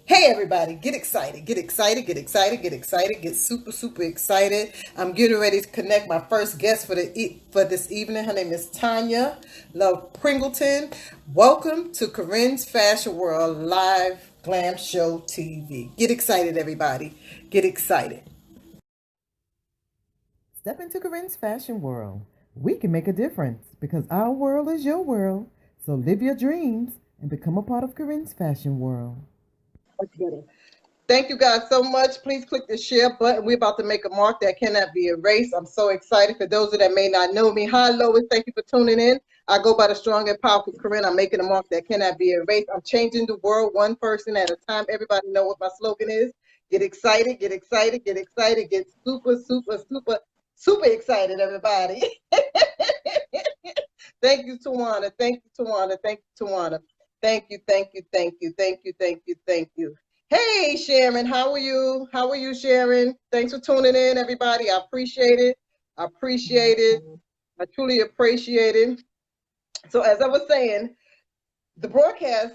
Hey everybody, get excited, get excited, get excited, get excited, get super, super excited. I'm getting ready to connect my first guest for this evening. Her name is Tanya Love-Pringleton. Welcome to Corinne's Fashion World Live Glam Show TV. Get excited, everybody. Get excited. Step into Corinne's Fashion World. We can make a difference because our world is your world. So live your dreams and become a part of Corinne's Fashion World. Thank you guys so much. Please click the share button. We're about to make a mark that cannot be erased. I'm so excited. For those that may not know me, hi Lois, thank you for tuning in. I go by the strong and powerful Corinne. I'm making a mark that cannot be erased. I'm changing the world one person at a time. Everybody know what my slogan is. Get excited, get excited, get excited, get super, super, super, super excited, everybody. Thank you, Tawana. Thank you, Tawana. Thank you, Tawana. Thank you, thank you, thank you, thank you, thank you, thank you. Hey, Sharon, how are you? How are you, Sharon? Thanks for tuning in, everybody. I appreciate it. I appreciate it. I truly appreciate it. So, as I was saying, the broadcast,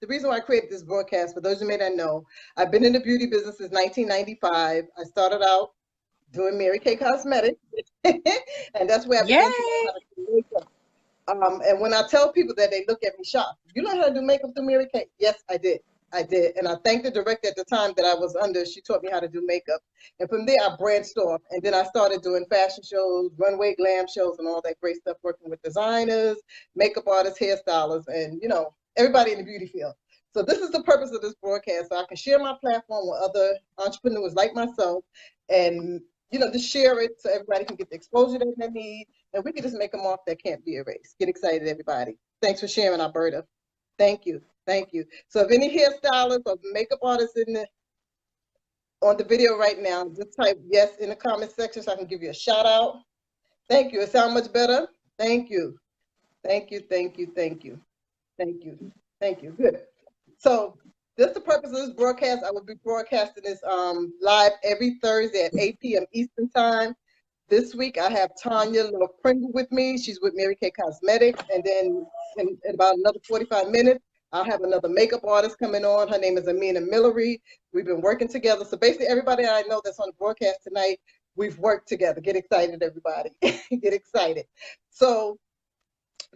the reason why I created this broadcast, for those who may not know, I've been in the beauty business since 1995. I started out doing Mary Kay Cosmetics, and that's where I began to learn Yay! how to do makeup. And when I tell people that, they look at me shocked. You know how to do makeup through Mary Kay? Yes, I did. I did. And I thank the director at the time that I was under. She taught me how to do makeup. And from there, I branched off. And then I started doing fashion shows, runway glam shows, and all that great stuff, working with designers, makeup artists, hairstylists, and, everybody in the beauty field. So this is the purpose of this broadcast. So I can share my platform with other entrepreneurs like myself and, just share it so everybody can get the exposure that they need, and we can just make a mark that can't be erased. Get excited, everybody. Thanks for sharing, Alberta. Thank you. Thank you. So if any hairstylists or makeup artists on the video right now, just type yes in the comment section so I can give you a shout out. Thank you. It sounds much better. Thank you. Thank you. Thank you. Thank you. Thank you. Thank you. Good. So that's the purpose of this broadcast. I will be broadcasting this live every Thursday at 8 p.m. Eastern Time. This week I have Tanya Love-Pringle with me. She's with Mary Kay Cosmetics. And then in about another 45 minutes, I'll have another makeup artist coming on. Her name is Amina Millery. We've been working together. So basically everybody I know that's on the broadcast tonight, we've worked together. Get excited, everybody. Get excited. So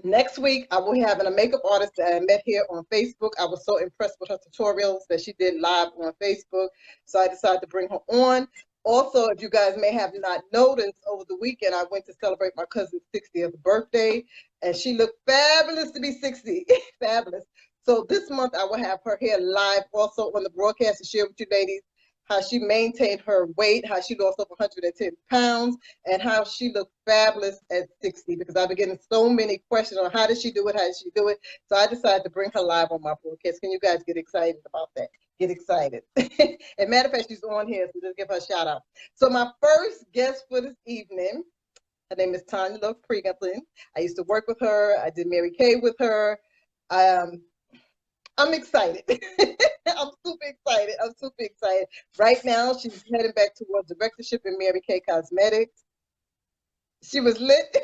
next week, I will have a makeup artist that I met here on Facebook. I was so impressed with her tutorials that she did live on Facebook. So I decided to bring her on. Also, if you guys may have not noticed, over the weekend, I went to celebrate my cousin's 60th birthday, and she looked fabulous to be 60. Fabulous. So this month, I will have her here live also on the broadcast to share with you ladies how she maintained her weight, how she lost over 110 pounds, and how she looked fabulous at 60, because I've been getting so many questions on how did she do it, how did she do it. So I decided to bring her live on my broadcast. Can you guys get excited about that? Get excited. And matter of fact, she's on here, so just give her a shout out. So my first guest for this evening, her name is Tanya Love-Pringleton. I used to work with her. I did Mary Kay with her. I'm excited. I'm super excited. I'm super excited. Right now, she's heading back towards directorship in Mary Kay Cosmetics. She was lit.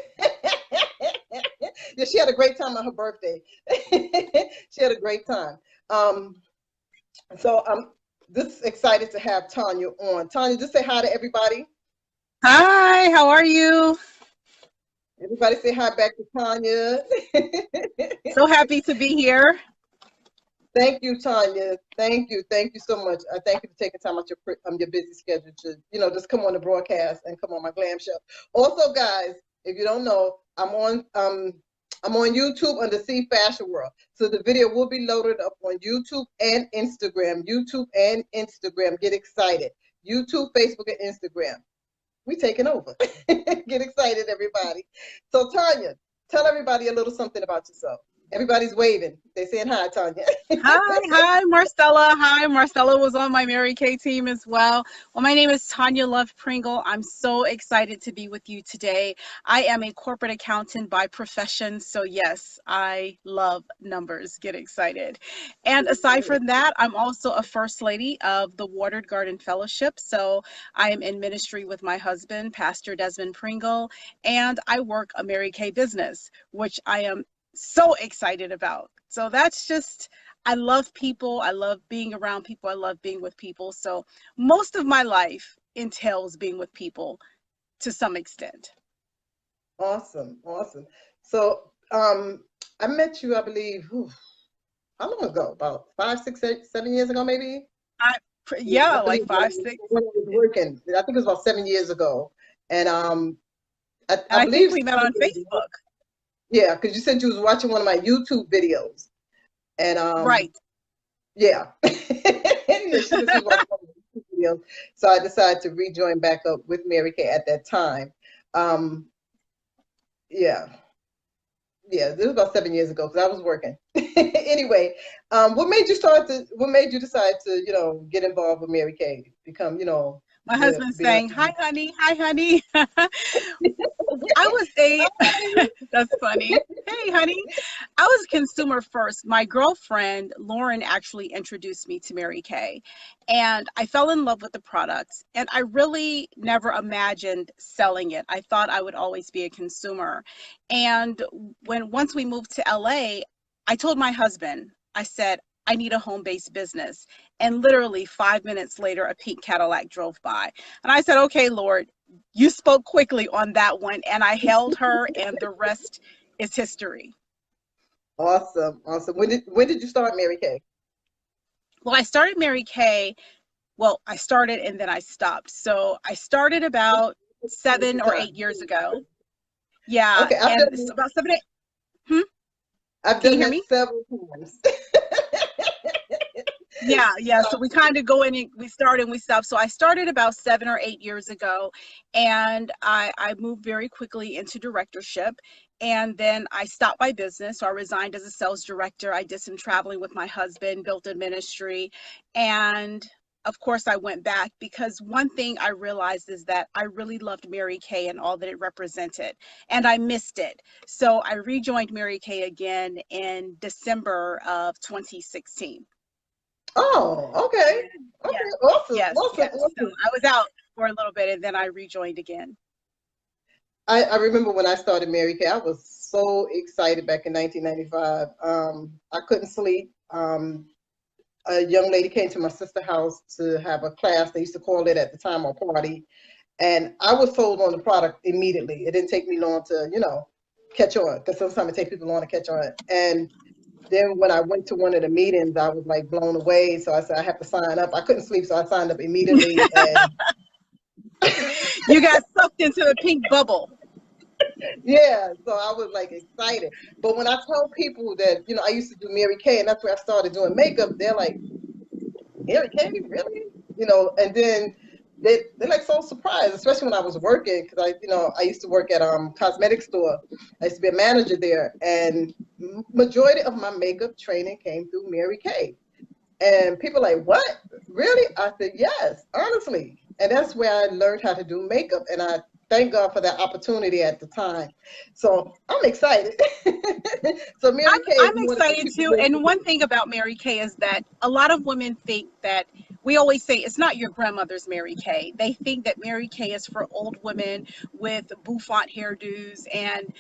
Yeah, she had a great time on her birthday. She had a great time. So I'm just excited to have Tanya on. Tanya, just say hi to everybody. Hi, how are you? Everybody say hi back to Tanya. So happy to be here. Thank you, Tanya. Thank you. Thank you so much. I thank you for taking time out your busy schedule to, just come on the broadcast and come on my glam show. Also, guys, if you don't know, I'm on YouTube under C Fashion World. So the video will be loaded up on YouTube and Instagram. YouTube and Instagram. Get excited. YouTube, Facebook, and Instagram. We taking over. Get excited, everybody. So Tanya, tell everybody a little something about yourself. Everybody's waving. They're saying hi, Tanya. Hi, Marcella. Hi, Marcella was on my Mary Kay team as well. Well, my name is Tanya Love-Pringle. I'm so excited to be with you today. I am a corporate accountant by profession, so yes, I love numbers. Get excited. And aside from that, I'm also a first lady of the Watered Garden Fellowship. So I am in ministry with my husband, Pastor Desmond Pringle, and I work a Mary Kay business, which I am so excited about. So that's just I love people. I love being around people. I love being with people. So most of my life entails being with people to some extent. Awesome, awesome. So, I met you, I believe, how long ago? About 5, 6, 8, 7 years ago, maybe. I, I yeah, like believe five, six. when I was working. I think it was about 7 years ago, and I And I think believe, we met on Facebook. yeah, because you said you was watching one of my YouTube videos, and Right. yeah, yeah, she said she was watching one of my YouTube videos, so I decided to rejoin back up with Mary Kay at that time. Um, yeah. Yeah, this was about 7 years ago because I was working. Anyway, what made you decide to, get involved with Mary Kay, become, My husband be a saying, "Hi, honey. Hi, honey." I was a, that's funny. Hey, honey. I was consumer first. My girlfriend, Lauren, actually introduced me to Mary Kay, and I fell in love with the product. And I really never imagined selling it. I thought I would always be a consumer. And once we moved to LA, I told my husband, I said, I need a home-based business. And literally 5 minutes later, a pink Cadillac drove by. And I said, okay, Lord, you spoke quickly on that one. And I held her, and the rest is history. awesome, awesome. When did you start Mary Kay? Well, I started Mary Kay. Well, I started and then I stopped. So I started about Take your seven or time. 8 years ago. Yeah. Okay, And it's about 7, 8. Hmm? I've Can you done hear that me? several times. Yeah, yeah. So we kind of go in and we start and we stop. So I started about 7 or 8 years ago, and I moved very quickly into directorship. And then I stopped my business. So I resigned as a sales director. I did some traveling with my husband, built a ministry. And of course, I went back because one thing I realized is that I really loved Mary Kay and all that it represented, and I missed it. So I rejoined Mary Kay again in December of 2016. Oh, okay. And Okay, yes, awesome, yes, awesome, yes. So awesome. I was out for a little bit and then I rejoined again. I remember when I started Mary Kay, I was so excited back in 1995. I couldn't sleep. A young lady came to my sister's house to have a class. They used to call it at the time a party. And I was sold on the product immediately. It didn't take me long to, catch on, because sometimes it takes people long to catch on. And then when I went to one of the meetings, I was like blown away. So I said, I have to sign up. I couldn't sleep, so I signed up immediately. And You got sucked into the pink bubble. yeah, so I was like excited. But when I tell people that, I used to do Mary Kay, and that's where I started doing makeup, they're like, Mary Kay, really? And then they're like so surprised, especially when I was working, because I used to work at cosmetic store. I used to be a manager there, and majority of my makeup training came through Mary Kay. And people are like, what? Really? I said, yes, honestly. And that's where I learned how to do makeup, and I thank God for that opportunity at the time. So I'm excited. So Mary Kay is I'm more than excited people too. think And it one is. thing about Mary Kay is that a lot of women think that we always say it's not your grandmother's Mary Kay. They think that Mary Kay is for old women with bouffant hairdos and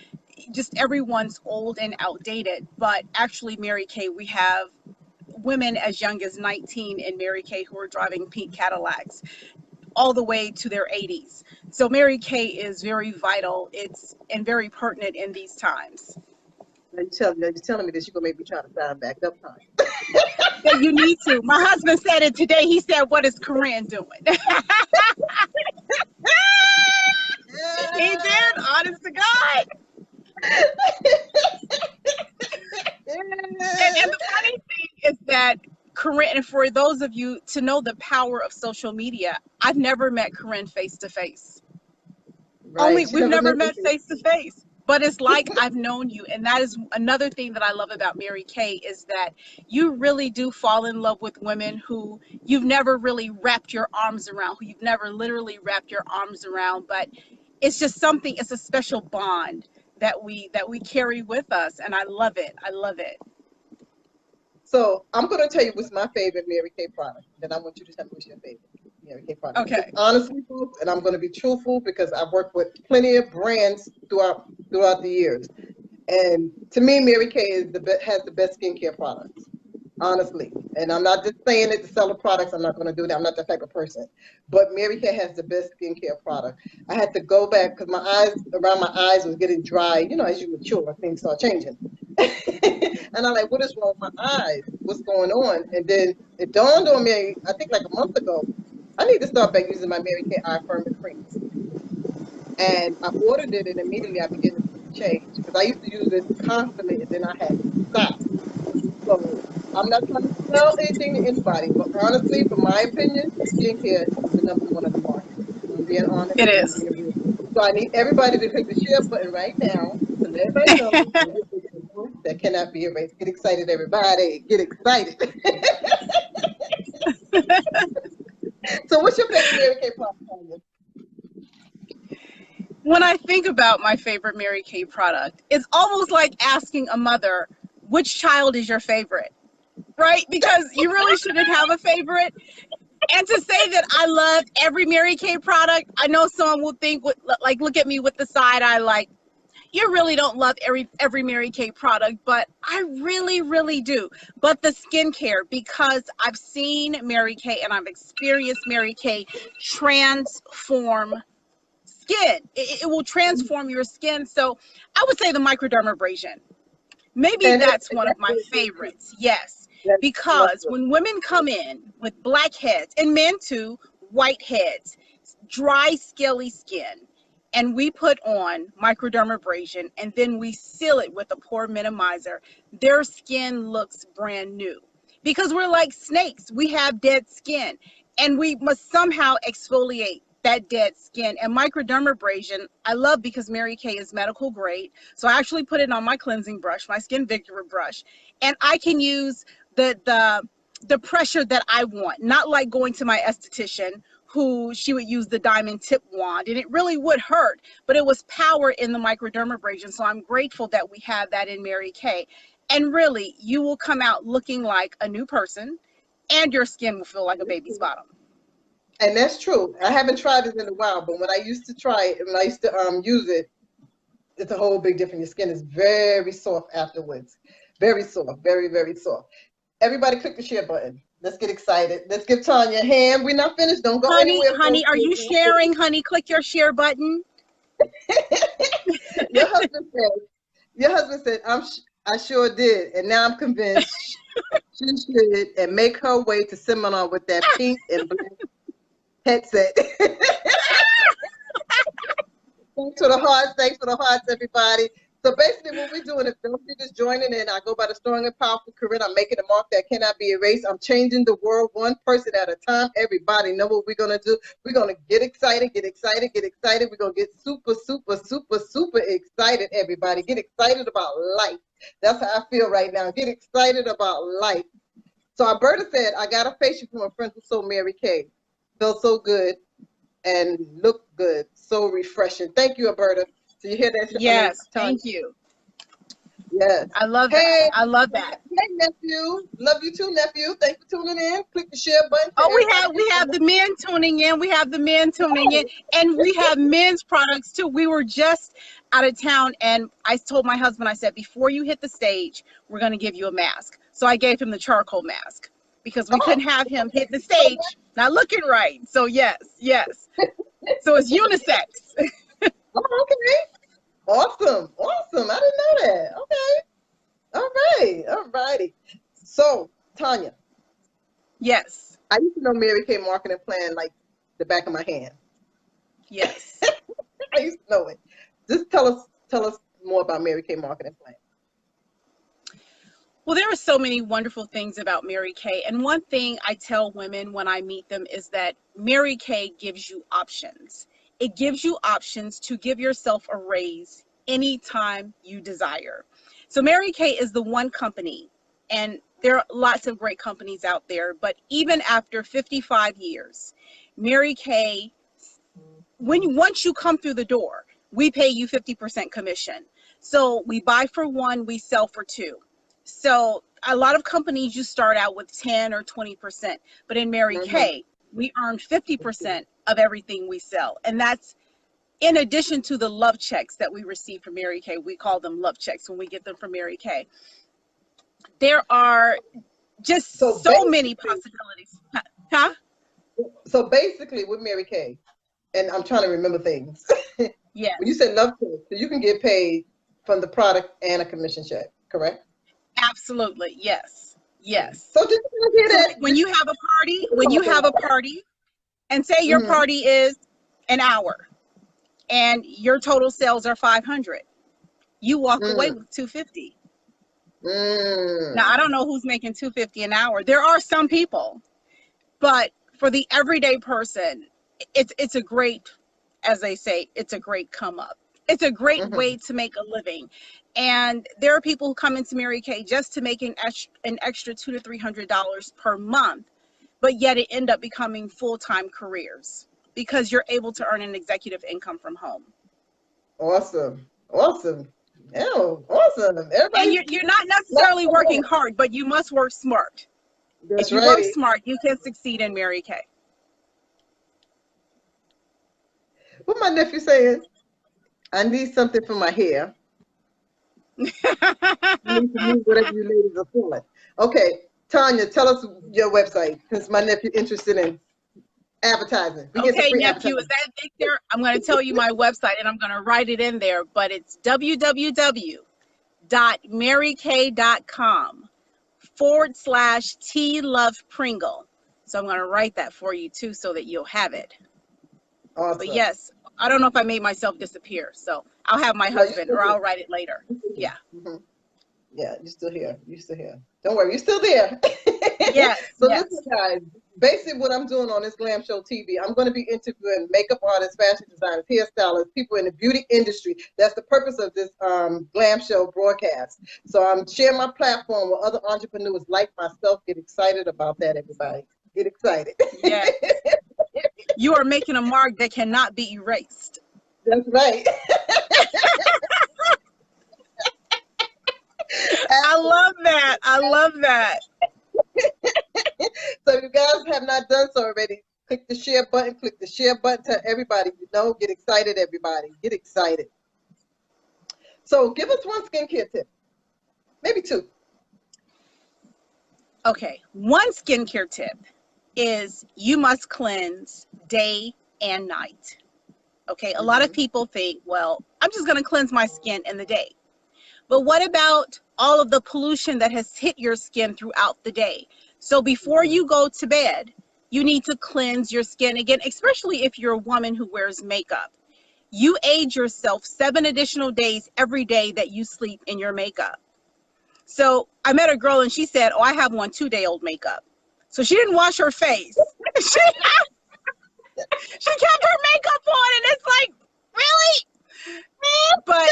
just everyone's old and outdated. But actually, Mary Kay, we have women as young as 19 in Mary Kay who are driving pink Cadillacs all the way to their 80s. So Mary Kay is very vital. It's and very pertinent in these times. You're telling me that you're gonna make me try to sign back up, huh? Yeah, you need to. My husband said it today. He said, "What is Corinne doing?" He did, honest to God. And the funny thing is that Corinne, and for those of you to know the power of social media, I've never met Corinne face to face. Right. She We've never never met me. met face to face. But it's like I've known you. And that is another thing that I love about Mary Kay is that you really do fall in love with women who you've never really wrapped your arms around, who you've never literally wrapped your arms around. But it's just something, it's a special bond that we carry with us. And I love it. I love it. So I'm gonna tell you what's my favorite Mary Kay product. Then I want you to tell me what's your favorite Mary Kay product. Because Okay. honestly, folks, and I'm gonna be truthful because I've worked with plenty of brands throughout the years. And to me, Mary Kay has the best skincare products. honestly. And I'm not just saying it to sell the products. I'm not going to do that. I'm not that type of person. But Mary Kay has the best skincare product. I had to go back because my eyes, around my eyes was getting dry. You know, as you mature, things start changing. And I'm like, what is wrong with my eyes? What's going on? And then it dawned on me, I think like a month ago, I need to start back using my Mary Kay eye firming cream. And I ordered it, and immediately I began to see the change because I used to use it constantly, and then I had to stop. So I'm not trying to sell anything to anybody, but honestly, from my opinion, skincare is the number one on the market. I'm being honest It and I'm is. being real. So I need everybody to click the share button right now to let everybody know that cannot be erased. Get excited, everybody. Get excited. So what's your favorite Mary Kay product, Tanya? When I think about my favorite Mary Kay product, it's almost like asking a mother, which child is your favorite? Right? Because you really shouldn't have a favorite. And to say that I love every Mary Kay product, I know someone will think, like, look at me with the side eye, like, you really don't love every Mary Kay product, but I really, really do. But the skincare, because I've seen Mary Kay and I've experienced Mary Kay transform skin. It will transform your skin. So I would say the microdermabrasion. Maybe And that's one of my favorites. Yes, that's because good. when women come in with black heads, and men too, white heads, dry, scaly skin, and we put on microdermabrasion and then we seal it with a pore minimizer, their skin looks brand new. Because we're like snakes, we have dead skin, and we must somehow exfoliate that dead skin. And microdermabrasion, I love because Mary Kay is medical grade. So I actually put it on my cleansing brush, my Skin Victory brush, and I can use the pressure that I want, not like going to my esthetician who she would use the diamond tip wand and it really would hurt, but it was power in the microdermabrasion. So I'm grateful that we have that in Mary Kay. And really, you will come out looking like a new person and your skin will feel like a baby's bottom. And that's true. I haven't tried it in a while, but when I used to try it, when I used to use it, it's a whole big difference. Your skin is very soft afterwards. Very soft, very, very soft. Everybody click the share button. Let's get excited. Let's give Tanya a hand. We're not finished. Don't go Honey, anywhere, honey, folks. are you sharing? Honey, click your share button. Your husband said, I sure did. And now I'm convinced she should and make her way to seminar with that pink and black headset. Thanks for the hearts. Thanks for the hearts, everybody. So basically what we're doing, if you're just joining in, I go by the strong and powerful Corinne. I'm making a mark that cannot be erased. I'm changing the world one person at a time. Everybody know what we're going to do. We're going to get excited, get excited, get excited. We're going to get super, super, super, super excited, everybody. Get excited about life. That's how I feel right now. Get excited about life. So Alberta said, I got a facial from a friend who sold Mary Kay. Felt so good and looked good. So refreshing. Thank you, Alberta. So you hear that? Yes, thank you. Yes. I love Hey, that. I love that. hey, nephew. Love you too, nephew. Thanks for tuning in. Click the share button. Oh, we have the men tuning in. We have the men tuning in, and we have men's products too. We were just out of town, and I told my husband, I said, before you hit the stage, we're going to give you a mask. So I gave him the charcoal mask because we couldn't have him hit the stage not looking right. So yes, yes. So it's unisex. Oh, okay. Awesome. Awesome. I didn't know that. Okay. All right. All righty. So, Tanya. Yes. I used to know Mary Kay marketing plan like the back of my hand. Yes. I used to know it. Just tell us more about Mary Kay marketing plan. Well, there are so many wonderful things about Mary Kay. And one thing I tell women when I meet them is that Mary Kay gives you options. It gives you options to give yourself a raise anytime you desire. So Mary Kay is the one company, and there are lots of great companies out there, but even after 55 years, Mary Kay, once you come through the door, we pay you 50% commission. So we buy for one, we sell for two. So a lot of companies, you start out with 10 or 20%, but in Mary Kay, we earn 50% of everything we sell. And that's in addition to the love checks that we receive from Mary Kay. We call them love checks when we get them from Mary Kay. There are just So so many possibilities. Huh? So basically with Mary Kay, and I'm trying to remember things. Yes. When you said Love-Pringle, so you can get paid from the product and a commission check, correct? Absolutely. Yes. Yes. So just hear So that. like when you have a party, and say your Mm-hmm. party is an hour and your total sales are 500, you walk away Mm, with 250. Now, I mm, don't know who's making 250 an hour. There are some people, but for the everyday person, it's a great, as they say, it's a great come up. It's a great mm-hmm. way to make a living. And there are people who come into Mary Kay just to make an extra $200 to $300 per month, but yet it end up becoming full-time careers because you're able to earn an executive income from home. Awesome. Awesome. Oh, awesome. And Everybody, you're not necessarily working that's hard, but you must work smart. If you work right. smart, you can succeed in Mary Kay. What my nephew saying? I need something for my hair. You need to use whatever you ladies are feeling. Okay, Tanya, tell us your website since my nephew interested in advertising. We get some Okay, free nephew, is advertising. that Victor? I'm going to tell you my website and I'm going to write it in there, but it's www.marykay.com/T Love Pringle. So I'm going to write that for you too so that you'll have it. But Awesome. yes, I don't know if I made myself disappear. So I'll have my No, you husband still or here. I'll write it later. You still here. Yeah. Mhm. Yeah, you're still here. You're still here. Don't worry, you're still there. Yes. So Yes. listen, guys. Basically, what I'm doing on this Glam Show TV, I'm going to be interviewing makeup artists, fashion designers, hairstylists, people in the beauty industry. That's the purpose of this Glam Show broadcast. So I'm sharing my platform with other entrepreneurs like myself. Get excited about that, everybody. Get excited. Yes. You are making a mark that cannot be erased. That's right. I love that. I love that. So if you guys have not done so already, click the share button. Click the share button to everybody. You know, get excited, everybody. Get excited. So give us one skincare tip, maybe two. Okay, one skincare tip is you must cleanse day and night. Okay, a lot of people think, well, I'm just going to cleanse my skin in the day. But what about all of the pollution that has hit your skin throughout the day? So before you go to bed, you need to cleanse your skin again, especially if you're a woman who wears makeup. You age yourself 7 additional days every day that you sleep in your makeup. So I met a girl and she said, oh, I have on 2-day-old makeup. So she didn't wash her face. She kept her makeup on and it's like, really? But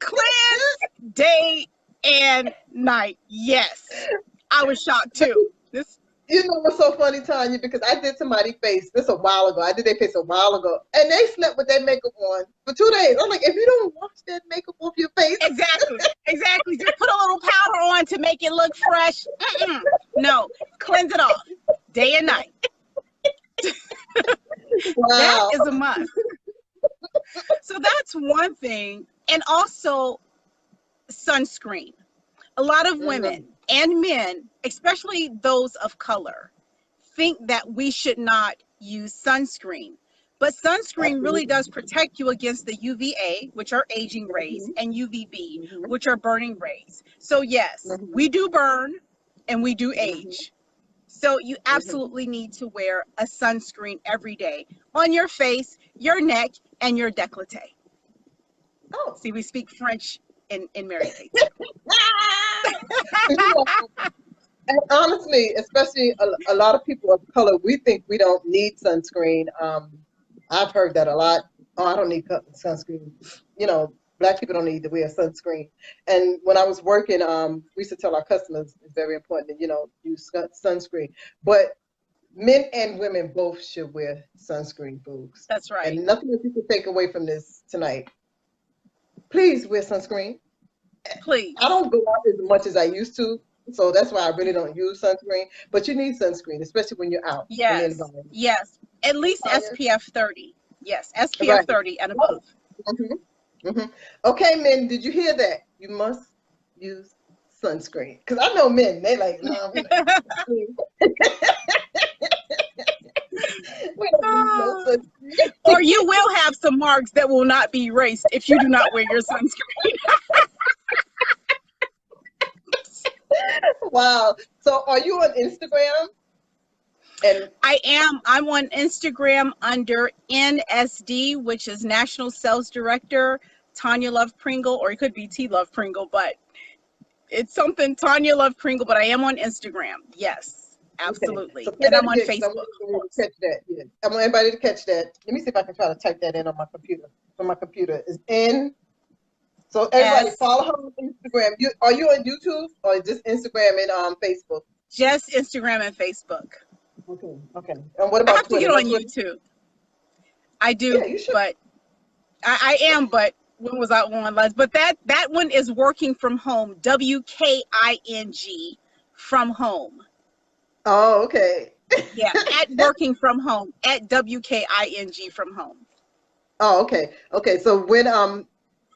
cleanse day and night. Yes. I was shocked too. You know what's so funny, Tanya? Because I did somebody's face this a while ago. I did their face a while ago, and they slept with their makeup on for 2 days. I'm like, if you don't wash that makeup off your face, Exactly. Just put a little powder on to make it look fresh. No, cleanse it off day and night. wow, That is a must. So that's one thing, and also sunscreen. A lot of women and men, especially those of color, think that we should not use sunscreen. But sunscreen really does protect you against the UVA, which are aging rays, and UVB, which are burning rays. So yes, we do burn and we do age. So you absolutely need to wear a sunscreen every day on your face, your neck, and your décolleté. Oh. See, we speak French in Mary Kay. And honestly, especially a lot of people of color, we think we don't need sunscreen. I've heard that a lot. Oh, I don't need sunscreen. You know, Black people don't need to wear sunscreen. And when I was working, we used to tell our customers it's very important to, use sunscreen. But men and women both should wear sunscreen, folks. That's right. And nothing that you can take away from this tonight. Please wear sunscreen. Please. I don't go out as much as I used to. So that's why I really don't use sunscreen. But you need sunscreen, especially when you're out. Yes. Yes. At least SPF 30. Yes. SPF 30 and above. Okay, men, did you hear that? You must use sunscreen? Because I know men, they like, no, we don't use sunscreen. We don't use no sunscreen. Or you will have some marks that will not be erased if you do not wear your sunscreen. Wow. So are you on Instagram? And I am. I'm on Instagram under NSD, which is National Sales Director Tanya Love-Pringle, or it could be T Love-Pringle, but it's something Tanya Love-Pringle. But I am on Instagram. Yes, absolutely. Okay. So and I'm on again, Facebook. I want to catch that. Yeah. I want everybody to catch that. Let me see if I can try to type that in on my computer. So my computer is in. So everybody follow her on Instagram. Are you on YouTube or just Instagram and Facebook? Just Instagram and Facebook. Okay. Okay. And what about I have Twitter? to get on YouTube. I do, yeah, you should. but I am. But when was I on last? But that one is working from home. WKING from home. Oh, okay. Yeah, at working from home, at WKING from home. Oh, okay. Okay. So when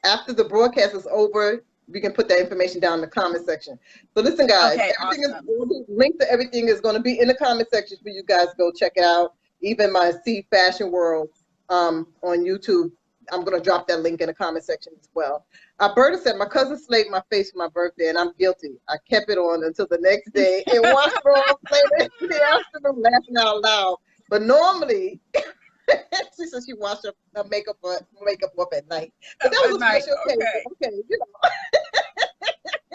after the broadcast is over, we can put that information down in the comment section. So listen, guys, Okay, everything awesome. is link to everything is going to be in the comment section for you guys. Go check it out. Even my C Fashion World on YouTube. I'm going to drop that link in the comment section as well. Alberta said, my cousin slaved my face for my birthday, and I'm guilty. I kept it on until the next day and washed it off later in the afternoon, laughing out loud. But normally, she said she washed her makeup up at night. But that was a special occasion. Okay, you know.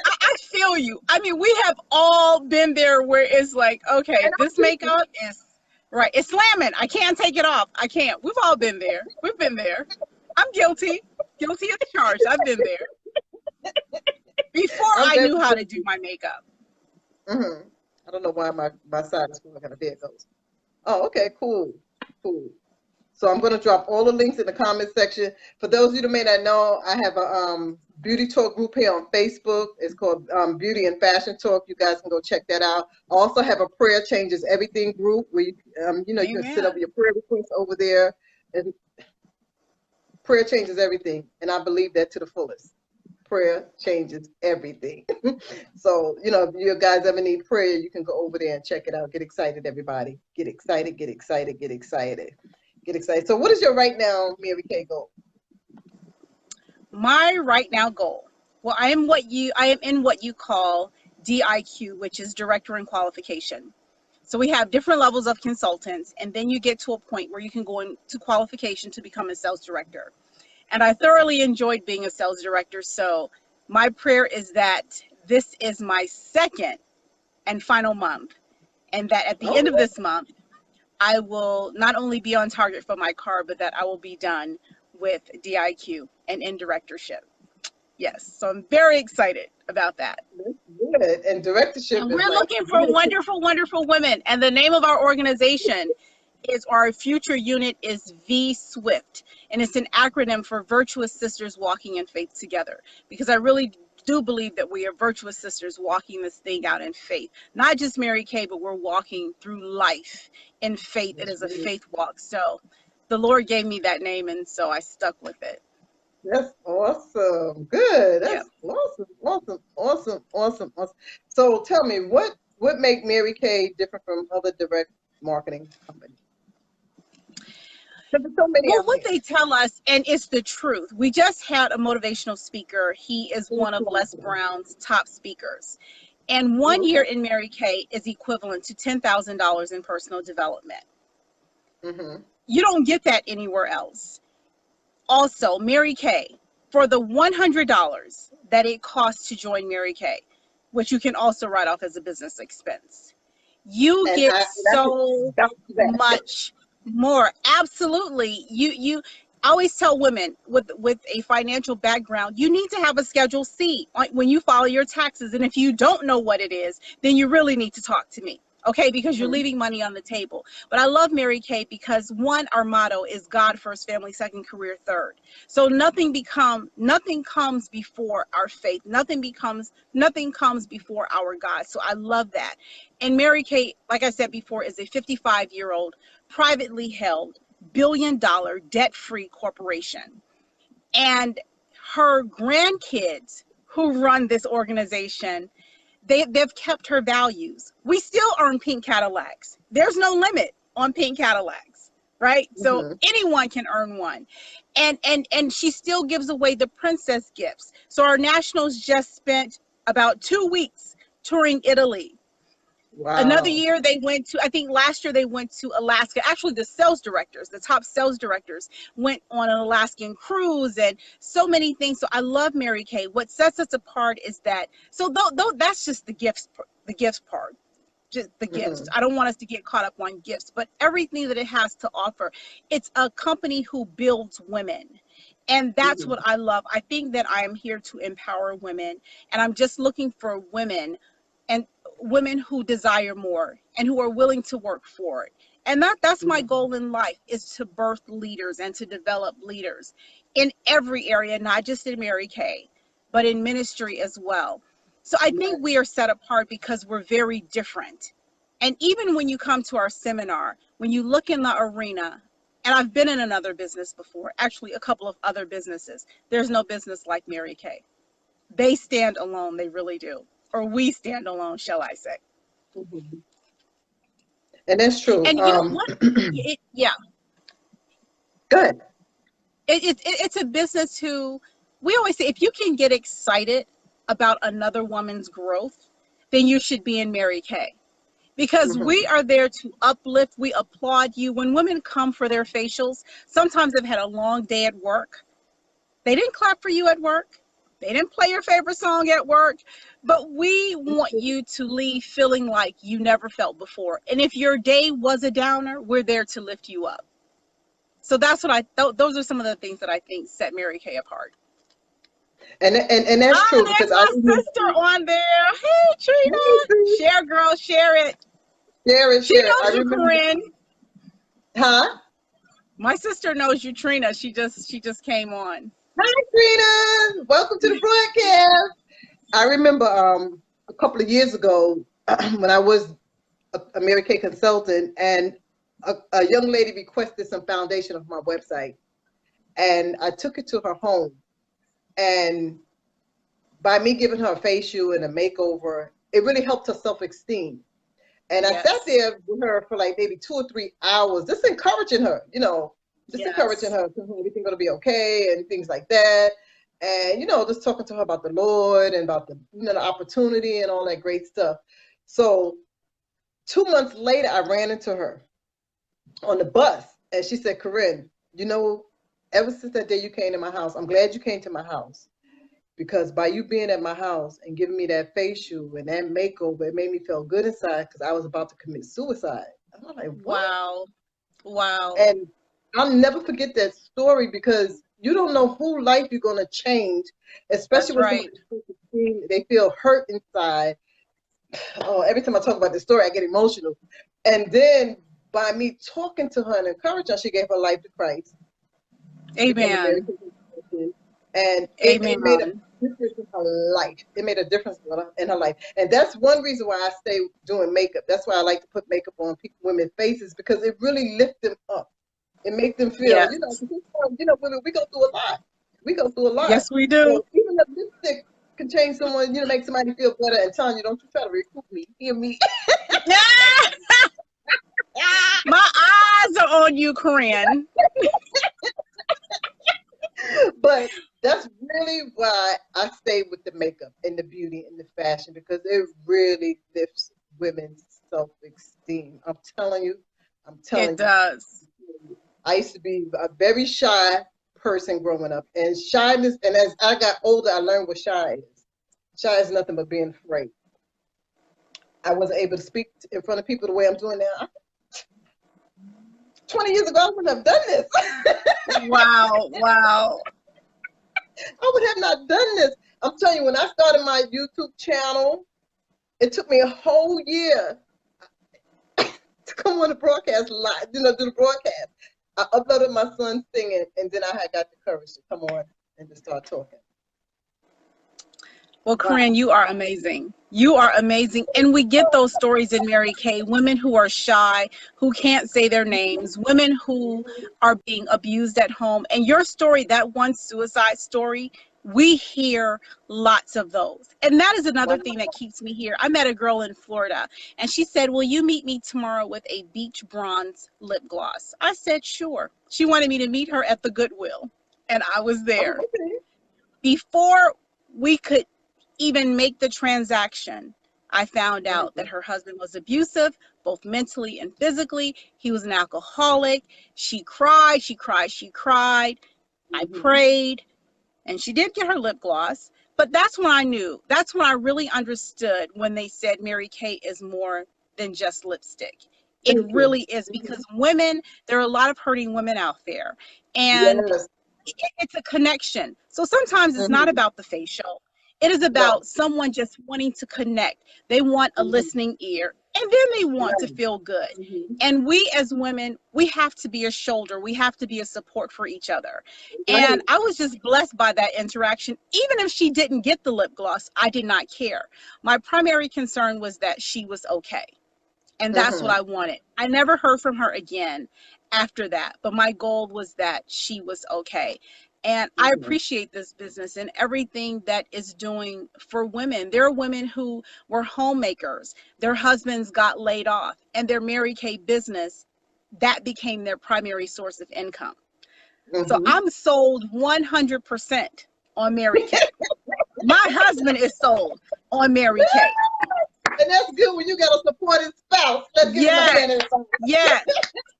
I feel you. I mean, we have all been there where it's like, okay, this makeup is right. It's slamming. I can't take it off. I can't. We've all been there. We've been there. I'm guilty. Guilty as charged. I've been there. Before I knew how to do my makeup. Mm-hmm. I don't know why my side is going kind of there it goes. Oh, okay, cool. Cool. So I'm going to drop all the links in the comment section. For those of you that may not know, I have a beauty talk group here on Facebook. It's called Beauty and Fashion Talk. You guys can go check that out. I also have a Prayer Changes Everything group where you can set up your prayer requests over there. And prayer changes everything, and I believe that to the fullest. Prayer changes everything. So, if you guys ever need prayer, you can go over there and check it out. Get excited, everybody. Get excited, get excited, get excited. Get excited. So what is your right now, Mary Kay, goal? My right now goal. Well, I am in what you call DIQ, which is Director in Qualification. So we have different levels of consultants, and then you get to a point where you can go into qualification to become a sales director. And I thoroughly enjoyed being a sales director. So my prayer is that this is my second and final month, and that at the end of this month, I will not only be on target for my car, but that I will be done with DIQ and in directorship. Yes, so I'm very excited about that. Good. And directorship. And we're looking for wonderful, wonderful women. And the name of our organization is, our future unit is V-SWIFT. And it's an acronym for Virtuous Sisters Walking in Faith Together. Because I really do believe that we are virtuous sisters walking this thing out in faith. Not just Mary Kay, but we're walking through life in faith. It is a faith walk. So the Lord gave me that name, and so I stuck with it. That's awesome. Good. That's awesome. So tell me, what make Mary Kay different from other direct marketing companies? So many well, what they tell us, and it's the truth. We just had a motivational speaker. He is one of Les Brown's top speakers. And 1 year in Mary Kay is equivalent to $10,000 in personal development. Mm-hmm. You don't get that anywhere else. Also, Mary Kay, for the $100 that it costs to join Mary Kay, which you can also write off as a business expense, you get so much more. Absolutely. I always tell women with a financial background, you need to have a Schedule C when you file your taxes. And if you don't know what it is, then you really need to talk to me. Okay, because you're leaving money on the table. But I love Mary Kay because, one, our motto is God first, family second, career third. So nothing comes before our faith. Nothing comes before our God. So I love that. And Mary Kay, like I said before, is a 55-year-old privately held billion-dollar debt-free corporation. And her grandkids who run this organization they've kept her values. We still earn pink Cadillacs. There's no limit on pink Cadillacs, right? So anyone can earn one. And she still gives away the princess gifts. So our nationals just spent about 2 weeks touring Italy. Wow. Another year they went to, I think last year they went to Alaska. Actually, the sales directors, the top sales directors went on an Alaskan cruise and so many things. So I love Mary Kay. What sets us apart is that, so though that's just the gifts part, just the gifts. I don't want us to get caught up on gifts, but everything that it has to offer. It's a company who builds women. And that's what I love. I think that I am here to empower women, and I'm just looking for women, and women who desire more and who are willing to work for it. And that's my goal in life, is to birth leaders and to develop leaders in every area, not just in Mary Kay, but in ministry as well. So I think we are set apart because we're very different. And even when you come to our seminar, when you look in the arena, and I've been in another business before, actually a couple of other businesses, there's no business like Mary Kay. They stand alone, they really do. Or we stand alone, shall I say. And that's true. And you know what? Yeah. Good. It's a business who, we always say, if you can get excited about another woman's growth, then you should be in Mary Kay. Because we are there to uplift, we applaud you. When women come for their facials, sometimes they've had a long day at work. They didn't clap for you at work. They didn't play your favorite song at work, but we want you to leave feeling like you never felt before. And if your day was a downer, we're there to lift you up. So that's what those are some of the things that I think set Mary Kay apart. And that's true. There's my sister on there. Hey, Trina. Share, girl, share it. Share it, she share knows it. you, Corinne. Huh? My sister knows you, Trina. She just came on. Hi, Trina. Welcome to the broadcast. I remember a couple of years ago when I was a Mary Kay consultant, and a young lady requested some foundation of my website, and I took it to her home. And by me giving her a facial and a makeover, it really helped her self-esteem. And I sat there with her for like maybe 2 or 3 hours, just encouraging her, encouraging her, everything's going to be okay and things like that. And, just talking to her about the Lord and about the, the opportunity and all that great stuff. So 2 months later, I ran into her on the bus, and she said, Corinne, ever since that day you came to my house, I'm glad you came to my house, because by you being at my house and giving me that facial and that makeover, it made me feel good inside, because I was about to commit suicide. And I'm like, what? Wow. And I'll never forget that story, because you don't know whose life you're going to change, especially when they feel hurt inside. Oh, every time I talk about this story, I get emotional. And then by me talking to her and encouraging her, she gave her life to Christ. Amen. And it made a difference in her life. It made a difference in her life. And that's one reason why I stay doing makeup. That's why I like to put makeup on women's faces, because it really lifts them up. It makes them feel, women, we go through a lot. We go through a lot. Yes, we do. So even the lipstick can change someone, make somebody feel better. And Tanya, don't you try to recruit me. Hear me. My eyes are on you, Corinne. But that's really why I stay with the makeup and the beauty and the fashion, because it really lifts women's self-esteem. I'm telling you. It does. I used to be a very shy person growing up, and shyness, and as I got older, I learned what shy is. Shy is nothing but being afraid. I wasn't able to speak in front of people the way I'm doing now. 20 years ago, I wouldn't have done this. Wow. I would have not done this. I'm telling you, when I started my YouTube channel, it took me a whole year to come on the broadcast live, do the broadcast. I uploaded my son singing, and then I had got the courage to come on and to start talking. Well, Corinne, you are amazing. You are amazing. And we get those stories in Mary Kay, women who are shy, who can't say their names, women who are being abused at home. And your story, that one suicide story, we hear lots of those. And that is another Wow. thing that keeps me here. I met a girl in Florida and she said, will you meet me tomorrow with a beach bronze lip gloss? I said, sure. She wanted me to meet her at the Goodwill, and I was Oh, there. okay. Before we could even make the transaction, I found out Mhm. that her husband was abusive, both mentally and physically. He was an alcoholic. She cried, she cried, she cried. I Mhm. prayed, and she did get her lip gloss. But that's when I knew. That's when I really understood when they said Mary Kay is more than just lipstick. It Thank you. really is, Mhm. because women, there are a lot of hurting women out there. And Yes. it's a connection. So sometimes it's not Mhm. about the facial. It is No. about someone just wanting to connect. They want a Mhm. listening ear, and then they want to Right. feel good. Mhm. And we as women, we have to be a shoulder. We have to be a support for each other. And Right. I was just blessed by that interaction. Even if she didn't get the lip gloss, I did not care. My primary concern was that she was okay. And that's what Mhm. I wanted. I never heard from her again after that, but my goal was that she was okay. And I Mhm. appreciate this business and everything that it's doing for women. There are women who were homemakers, their husbands got laid off, and their Mary Kay business, that became their primary source of income. So Mhm. I'm sold 100% on Mary Kay. My husband is sold on Mary Kay. And that's good when you got a supportive spouse. Let's give him a Yes, hand in the yes.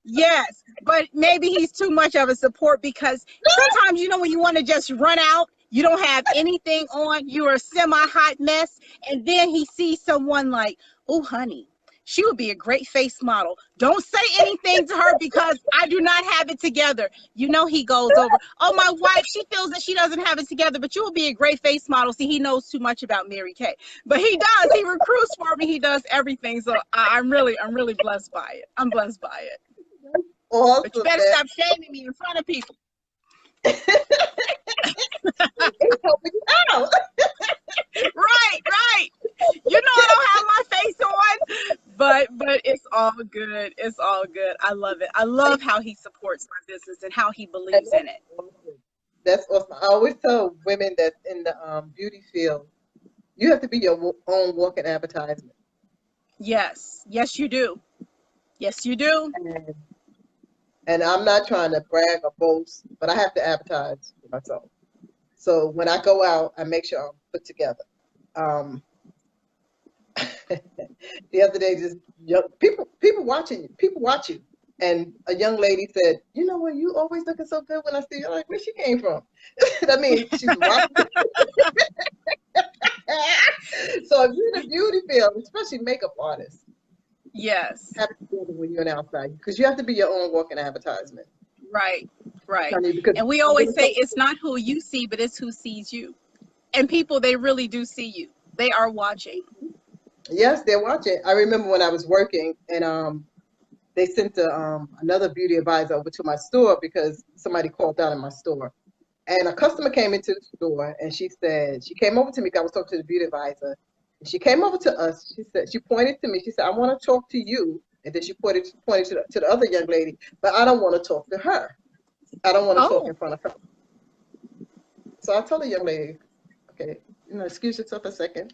Yes, but maybe he's too much of a support, because sometimes, when you want to just run out, you don't have anything on, you're a semi-hot mess, and then he sees someone like, oh, honey, she would be a great face model. Don't say anything to her because I do not have it together. He goes over, oh, my wife, she feels that she doesn't have it together, but you will be a great face model. See, he knows too much about Mary Kay, but he does. He recruits for me. He does everything. So I'm really blessed by it. I'm blessed by it. But you awesome, better man. stop shaming me in front of people. He's helping you out. Right, right. I don't have my face on, but it's all good. It's all good. I love it. I love how he supports my business and how he And believes that's in it. awesome. That's awesome. I always tell women that in the beauty field, you have to be your own walking advertisement. Yes. Yes, you do. Yes, you do. And, and I'm not trying to brag or boast, but I have to advertise for myself. So when I go out, I make sure I'm put together. Um, the other day, just people watch you. And a young lady said, "You know what? You always looking so good when I see you." I'm like, where she came from? I mean, she's watching. So if you're in the beauty field, especially makeup artists, Yes. have it together when you're outside because you have to be your own walking advertisement. Right. Right. I mean, because And we I'm always really say it's not who you see, but it's who sees you. And people, they really do see you. They are watching. yes, they're watching. I remember when I was working and they sent another beauty advisor over to my store because somebody called out in my store. And a customer came into the store and she said, she came over to me because I was talking to the beauty advisor. And she came over to us. She said, she pointed to me. She said, I want to talk to you. And then she pointed to the other young lady, but I don't want to talk to her. I don't want to talk Oh, in front of her. So I told the young lady, okay, excuse yourself a second.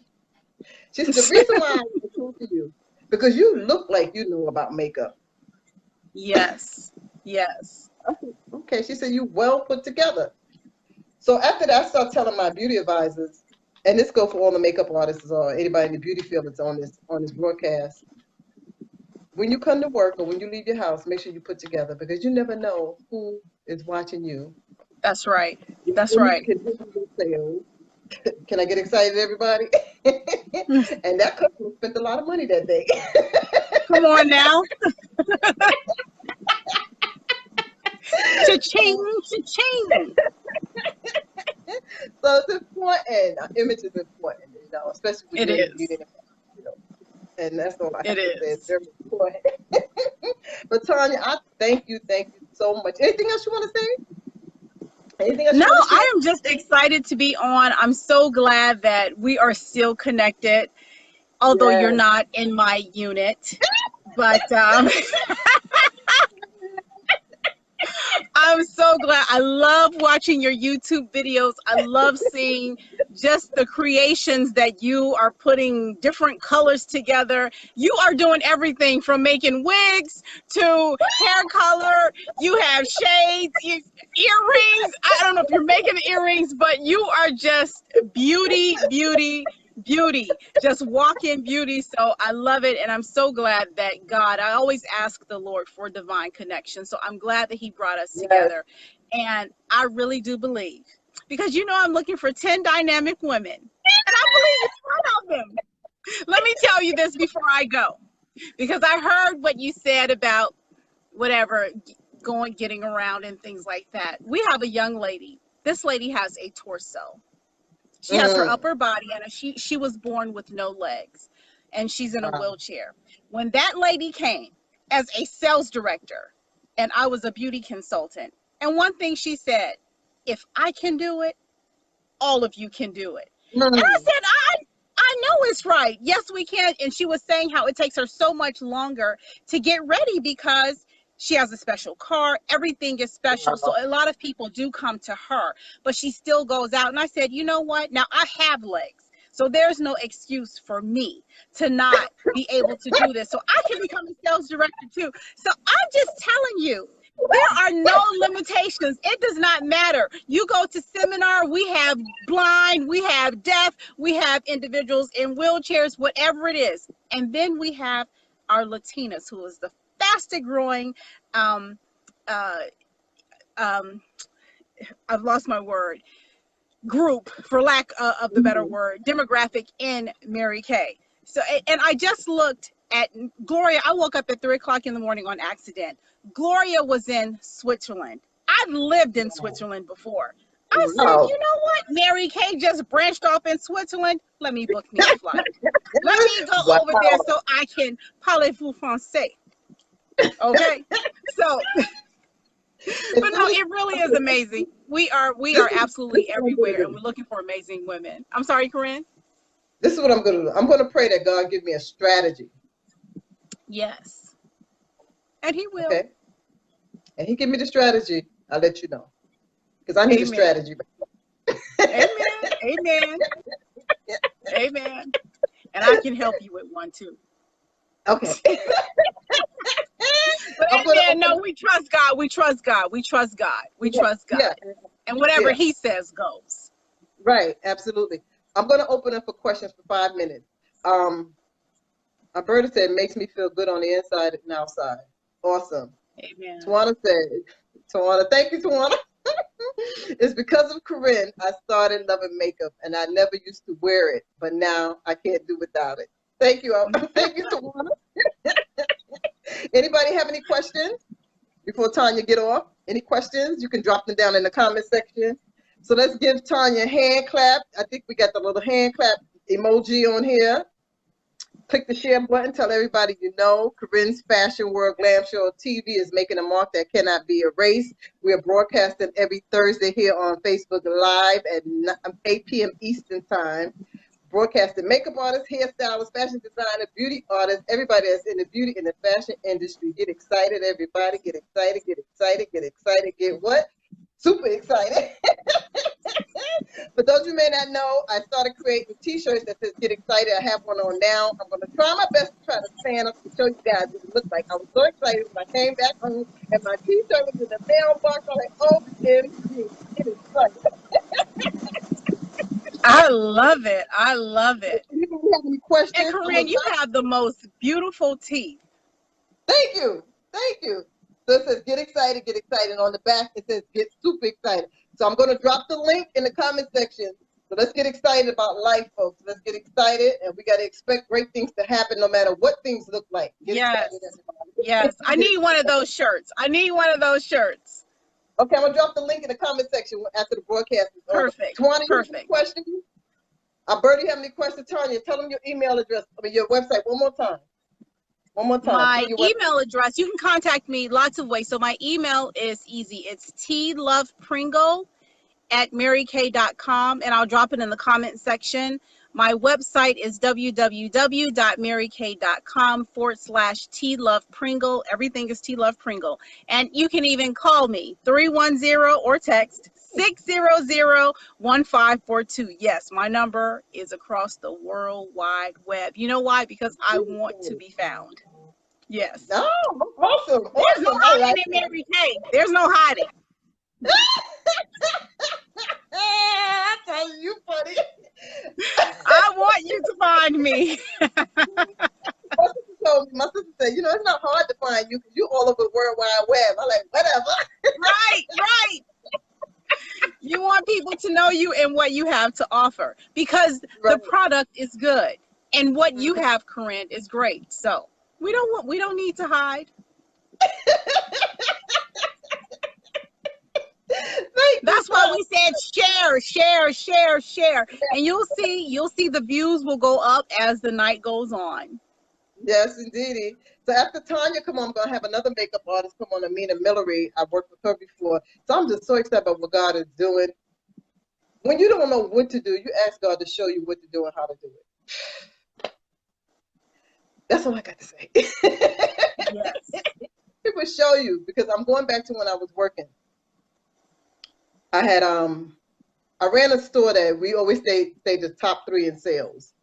She said, the reason why I want to talk to you, because you look like you know about makeup. yes. Yes. I said, okay. She said, you well put together. So after that, I started telling my beauty advisors, and this goes for all the makeup artists or anybody in the beauty field that's on this broadcast. When you come to work or when you leave your house, make sure you put together because you never know who is watching you. That's right. Your That's image right. can hinder your sales. Can I get excited, everybody? And that customer spent a lot of money that day. Come on now. Cha-ching, cha-ching. So it's important. Image is important, especially when It you're in the is. beauty field. And that's all I It have to say. It's is. very important. But Tanya, I thank you so much. Anything else you want to say? Anything else No, you want to share? I am just excited to be on. I'm so glad that we are still connected, although you're Yes. not in my unit. But I'm so so glad. I love watching your YouTube videos. I love seeing just the creations that you are putting different colors together. You are doing everything from making wigs to hair color. You have shades, earrings. I don't know if you're making earrings, but you are just beauty, beauty, beauty, just walk-in beauty. So I love it, and I'm so glad that God, I always ask the Lord for divine connection, so I'm glad that he brought us together. And I really do believe, because I'm looking for 10 dynamic women, and I believe you're one of them. Let me tell you this before I go, because I heard what you said about whatever, getting around and things like that. We have a young lady. This lady has a torso. She has her upper body, and she was born with no legs, and she's in a wheelchair. When that lady came as a sales director, and I was a beauty consultant, and one thing she said, if I can do it, all of you can do it. And I said, I know it's right. Yes, we can. And she was saying how it takes her so much longer to get ready because she has a special car. Everything is special. So a lot of people do come to her, but she still goes out. And I said, you know what? Now I have legs. So there's no excuse for me to not be able to do this. So I can become a sales director too. So I'm just telling you, there are no limitations. It does not matter. You go to seminar, we have blind, we have deaf, we have individuals in wheelchairs, whatever it is. And then we have our Latinas, who is the fastest growing, I've lost my word, group, for lack of the better word, demographic in Mary Kay. So, and I just looked at Gloria. I woke up at 3 o'clock in the morning on accident. Gloria was in Switzerland. I've lived in Switzerland before. I said, you know what? Mary Kay just branched off in Switzerland. Let me book me a flight. Let me go over there so I can parlez-vous français. Okay, so, but no, it really is amazing. We are absolutely everywhere, and we're looking for amazing women. I'm sorry, Corinne. This is what I'm going to do. I'm going to pray that God give me a strategy. Yes, and He will. Okay, and He give me the strategy. I'll let you know, because I need a strategy. Amen. Amen. Amen. And I can help you with one too. Okay. But no, we trust God. We trust God. We trust God. We trust God. Yeah. And whatever He says goes. Right. Absolutely. I'm going to open up for questions for 5 minutes. Alberta said, makes me feel good on the inside and outside. Awesome. Amen. Tawana said, thank you, Tawana. It's because of Corinne I started loving makeup, and I never used to wear it, but now I can't do without it. Thank you. Thank you, Tawana. Anybody have any questions before Tanya get off? Any questions? You can drop them down in the comment section. So let's give Tanya a hand clap. I think we got the little hand clap emoji on here. Click the share button. Tell everybody you know. Corinne's Fashion World Glam Show TV is making a mark that cannot be erased. We are broadcasting every Thursday here on Facebook Live at 8 p.m. Eastern Time. Broadcasting makeup artists, hairstylists, fashion designers, beauty artists, everybody that's in the beauty and the fashion industry. Get excited, everybody. Get excited, get excited, get excited. Get what? Super excited. For those who may not know, I started creating t-shirts that says get excited. I have one on now. I'm going to try my best to try to stand up and show you guys what it looked like. I was so excited when I came back home and my t-shirt was in the mailbox. I was like, OMG, get excited. I love it. I love it. You have any questions? And Corinne, you have the most beautiful teeth. Thank you. Thank you. So it says get excited, get excited. And on the back, it says get super excited. So I'm going to drop the link in the comment section. So let's get excited about life, folks. Let's get excited. And we got to expect great things to happen no matter what things look like. Get excited, yes. I need one of those shirts. I need one of those shirts. Okay, I'm going to drop the link in the comment section after the broadcast is over. Perfect. Tawana, Perfect. Questions? Alberta, you have any questions? Tanya, tell them your email address, your website one more time. One more time. My email address, you can contact me lots of ways. So my email is easy. It's tlovepringle@marykay.com, and I'll drop it in the comment section. My website is www.marykay.com/TLovePringle. Everything is T Love Pringle. And you can even call me 310 or text 600-1542. Yes, my number is across the World Wide Web. You know why? Because I want to be found. Yes. Oh, awesome. There's no hiding in Mary Kay. There's no hiding. I tell you, funny. I want you to find me. My sister said, you know, it's not hard to find you because you're all over the World Wide Web. I'm like, whatever. Right. You want people to know you and what you have to offer because the product is good and what you have, Corinne, is great. So we don't need to hide. That's why we said share. And you'll see the views will go up as the night goes on. Yes, indeedy. So after Tanya come on, I'm gonna have another makeup artist come on, Amina Millery. I've worked with her before. So I'm just so excited about what God is doing. When you don't know what to do, you ask God to show you what to do and how to do it. That's all I got to say. Yes. He will show you because I'm going back to when I was working. I had I ran a store that we always stayed the top 3 in sales,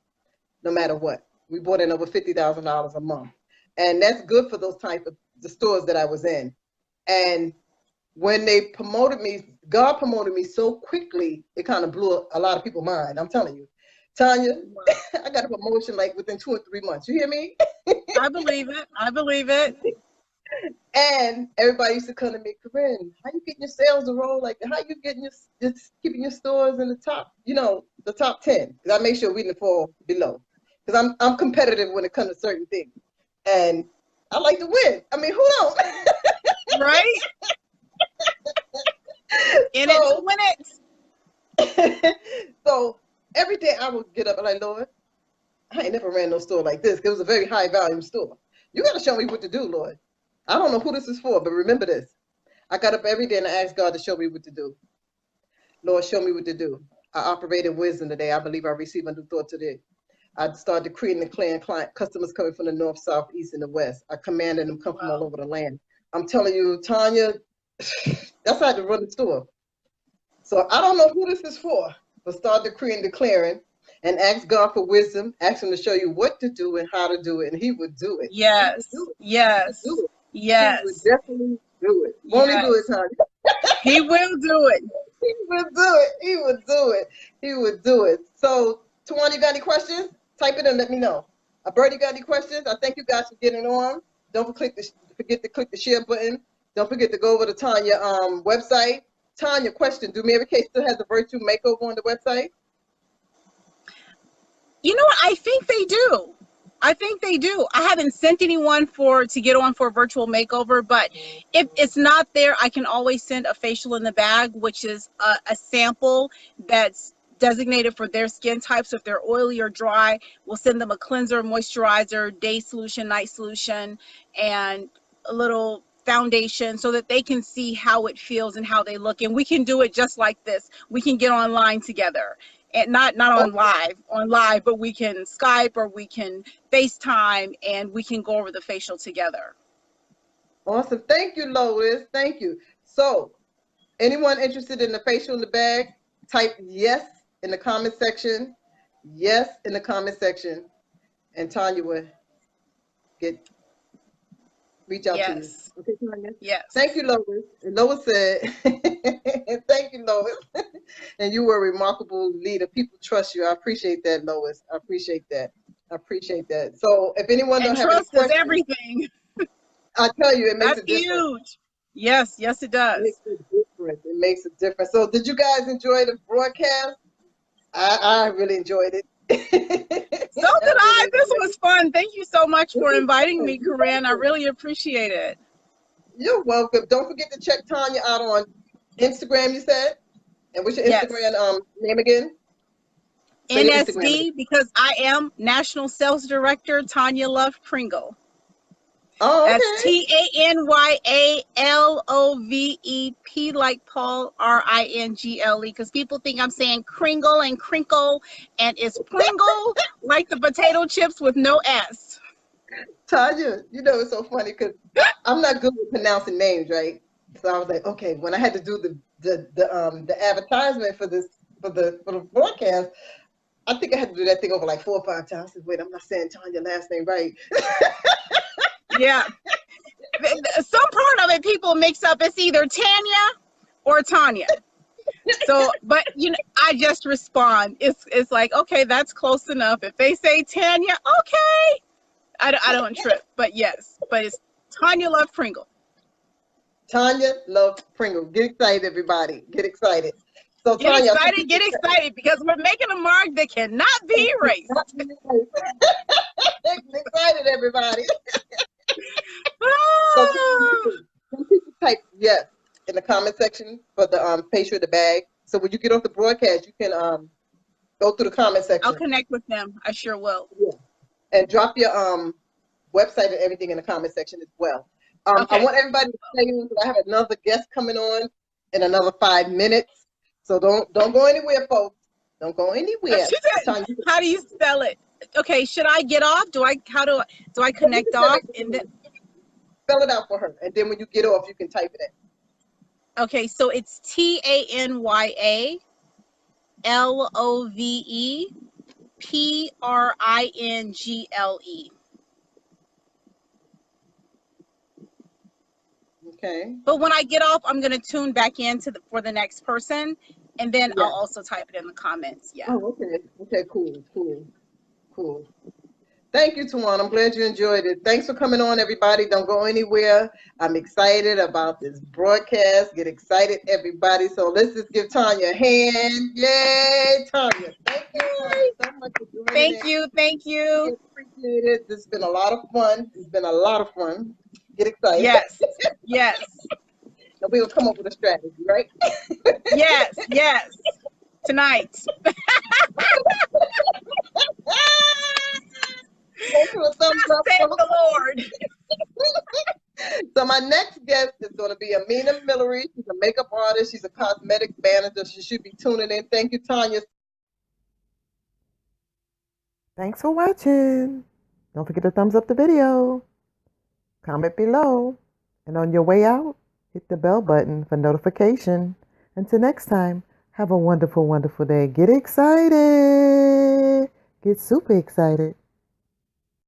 no matter what. We brought in over $50,000 a month, and that's good for those type of the stores that I was in. And when they promoted me, God promoted me so quickly, it kind of blew a lot of people's mind. I'm telling you, Tanya, I got a promotion like within 2 or 3 months. You hear me? I believe it. And everybody used to come to me, Corinne, how you getting your sales to roll? Like, how you getting just keeping your stores in the top, the top 10? Because I make sure we didn't fall below. Because I'm competitive when it comes to certain things. And I like to win. I mean, who don't? Right? In it to win it. So every day I would get up and like, Lord, I ain't never ran no store like this. It was a very high volume store. You got to show me what to do, Lord. I don't know who this is for, but remember this. I got up every day and I asked God to show me what to do. Lord, show me what to do. I operated wisdom today. I believe I received a new thought today. I started decreeing and declaring customers coming from the north, south, east, and the west. I commanded them come from all over the land. I'm telling you, Tanya, that's how to run the store. So I don't know who this is for, but start decreeing, declaring, and ask God for wisdom. Ask him to show you what to do and how to do it, and he would do it. Yes. He would definitely do it. Won't he do it, Tanya? He will do it. He would do it. He would do it. He would do it. So, Tanya, you got any questions? Type it in, let me know. Bertie, got any questions? I thank you guys for getting on. Don't forget to click the share button. Don't forget to go over to Tanya website. Tanya, question: do Mary Kay still has a virtual makeover on the website? You know what? I think they do. I haven't sent anyone to get on for a virtual makeover, but if it's not there, I can always send a facial in the bag, which is a sample that's designated for their skin type. So if they're oily or dry, we'll send them a cleanser, moisturizer, day solution, night solution, and a little foundation so that they can see how it feels and how they look. And we can do it just like this. We can get online together. And not on live, but we can Skype or we can FaceTime and we can go over the facial together. Awesome. Thank you, Lois. Thank you. So anyone interested in the facial in the bag, type yes in the comment section. Yes in the comment section. And Tanya will reach out to you. Okay, Tanya? Yes. Thank you, Lois. And Lois said, thank you, Lois. And you were a remarkable leader. People trust you. I appreciate that, Lois. I appreciate that. So if anyone don't have any questions, trust is everything. I tell you, it makes a difference. Huge. Yes, it does. It makes a difference. So did you guys enjoy the broadcast? I really enjoyed it. So did I. This was fun. Thank you so much for inviting me, Corinne. I really appreciate it. You're welcome. Don't forget to check Tanya out on Instagram, you said? And what's your Instagram name again? NSD, because I am National Sales Director, Tanya Love-Pringle. Oh, okay. That's TANYALOVEP like Paul, R-I-N-G-L-E, because people think I'm saying Kringle and crinkle, and it's Pringle, like the potato chips with no S. Tanya, you know, it's so funny because I'm not good with pronouncing names, right? So I was like, okay, when I had to do the advertisement for the broadcast, I think I had to do that thing over like 4 or 5 times. I said, wait, I'm not saying Tanya last name right. Yeah. Some part of it people mix up. It's either Tanya or Tanya. So, but you know, I just respond. It's like, okay, that's close enough. If they say Tanya, okay. I don't trip, but yes, but it's Tanya Love-Pringle. Tanya Love-Pringle. Get excited, everybody. Get excited. So Get Tanya, excited because we're making a mark that cannot be erased. Get excited, everybody. So some people type yes in the comment section for the picture of the bag. So when you get off the broadcast, you can go through the comment section. I'll connect with them. I sure will. Yeah. And drop your website and everything in the comment section as well. Okay. I want everybody to stay in because I have another guest coming on in another 5 minutes. So don't go anywhere, folks. Don't go anywhere. How do you spell it? Okay, should I get off? How do I connect off? And then spell it out for her. And then when you get off, you can type it in. Okay, so it's TANYA LOVEPRINGLE. Okay. But when I get off, I'm gonna tune back in for the next person, and then I'll also type it in the comments. Yeah. Oh, okay. Okay. Cool. Thank you, Tawana. I'm glad you enjoyed it. Thanks for coming on, everybody. Don't go anywhere. I'm excited about this broadcast. Get excited, everybody. So let's just give Tanya a hand. Yay, Tanya. Thank you, Tanya, so much for doing it. Thank you. Appreciate it. This has been a lot of fun. Get excited. Yes. And we'll come up with a strategy, right? Yes. Tonight. Thank you, a thumbs up. Thank the Lord. So my next guest is going to be Amina Millery. She's a makeup artist. She's a cosmetic manager. She should be tuning in. Thank you, Tanya. Thanks for watching. Don't forget to thumbs up the video. Comment below. And on your way out, hit the bell button for notification. Until next time, have a wonderful, wonderful day. Get excited. Get super excited.